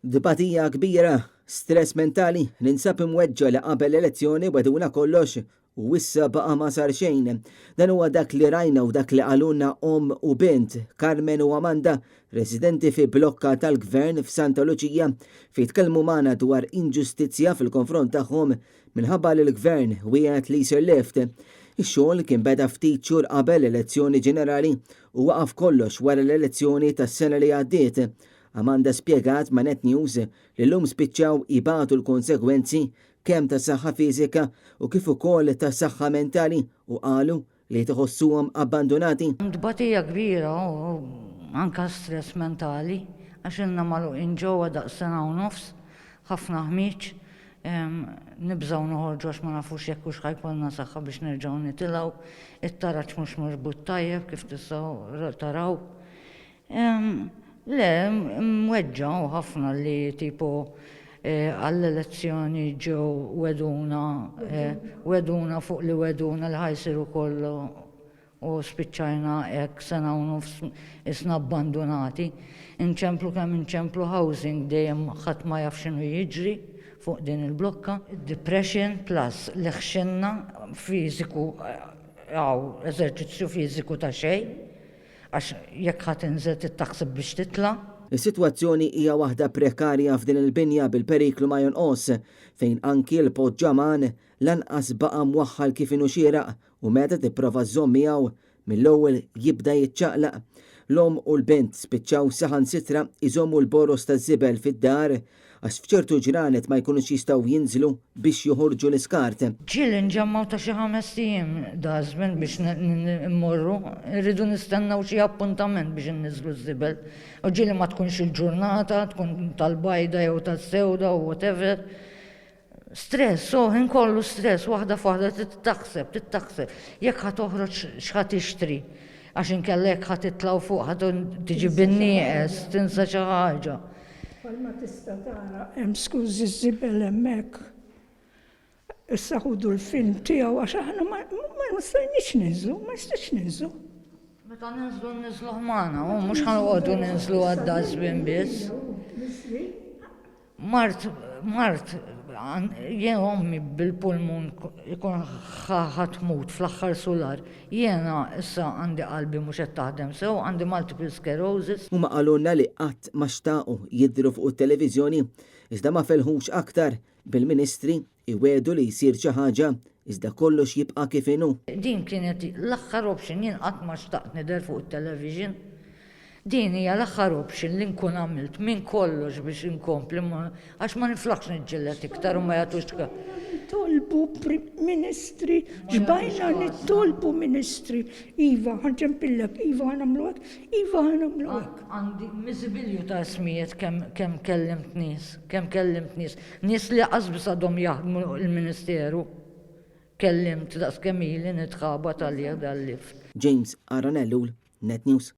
Dibatija kbira, stress mentali, ninsab imweġġa li qabel elezzjoni weduna kollox u issa baqa ma sar xejn. Dan huwa dak li rajna u dak li qalulna u bint, Carmen u Amanda, residenti fi blokka tal-gvern f'Santa Luċija, fi tkellmu magħna dwar inġustizzja fil-konfront tagħhom minħabba li l-gvern wieħed li jsir left. Ix-xogħol kien beda ftit xhur qabel elezzjoni ġenerali u waqaf kollox wara l-elezzjoni tas-sena li għaddiet. Amanda spjegat ma' Net News li llum spiċċaw ibatu l-konsegwenzi kemm ta' saħħa fiżika u kif ukoll ta' saħħa mentali u qalu li tħossuhom abbandonati. Dbatija kbira u anka stress mentali għax inna magħluqin ġewwa daqs sena u nofs, ħafna ħmiġ, nibżgħu noħorġu għax ma nafux jekk hux ħajkollna saħħa biex nerġgħu nitilgħu, it-taraġġ mhux morbut tajjeb kif tistgħu taraw. Le, mweġġaw ħafna li tipo għall-elezzjoni ġew weduna fuq li weduna li ħajsiru kollu u spiċċajna hekk sena u nofs isna abbandonati. Inċemplu kemm inċemplu housing dejjem ħadd ma jaf x'inhu jiġri fuq din il-blokka. Depression plus li ħxinna fiżiku eżerċizzju fiżiku ta' xejn. Għax jekk ħadd inżel tittaħseb biex titla'. Is-sitwazzjoni hija waħda prekarja f'din il-binja bil-periklu ma jonqos fejn anki l-poġġaman lanqas baqa' mwaħħal kif inhu xieraq u meta tipprova żżomm miegħu mill-ewwel jibda jiċċaqlaq. L-om u l-bint spiċċaw saħansitra iżommu l-boros taż-żibel fid-dar għax f'ċertu ġranet ma jkunux jistgħu jinżlu biex joħorġu l-iskart. Ġieli nġammaw ta' xi 5 ijiem dażmin biex immorru, irridu nistennew xi appuntament biex inniżlu ż-żibel. U ġieli ma tkunx il-ġurnata, tkun tal-bajda jew tas-sewda u whatever. Stress, inkollu stress, waħda f'waħda tittaħseb. Jekk ħadd toħroġ x'ħadd tixtri, għax inkella jekk ħadd titlaw fuq ħadd tiġi bin-nieqes, tinsa xi ħaġa. Palma tista' tara hemm skużi ż-żibel hemmhekk. Issa ħudu l-film tiegħu għax aħna ma nistajniex ninżlu, ma nistax ninżlu. Meta ninżlu ħmana, u mhux ħanqogħdu ninżlu għad-dażbin biss. Mart, jien ommi bil-pulmun ikun ħatmut fl-aħħar solar. Jiena issa għandi qalbi mhux qed taħdem sew, għandi multiple sclerosis. Huma qalulna li qatt ma xtaqu jidhru fuq it-televiżjoni iżda ma felħux aktar bil-ministri iwedu li jsir xi ħaġa iżda kollox jibqa' kif inhu. Din kienet l-aħħar option jien qatt ma xtaqt nidher fuq it-television. Din hija l-aħħar option li nkun għamilt minn kollox biex inkompli għax ma niflaħx niġġellet iktar u ma jagħtux. Tolbu ministri, ġbajna nittolbu ministri. Iva, ħanġempillek, Iva ħanamlu hekk, Iva ħanamlu hekk. Għandi miżibilju ta' smijiet kemm kellimt nies. Nies li qasbis għadhom jaħdmu l-Ministeru. Kellimt daqs kemm ili nitħaba tal-lift. James Aranellu, Net News.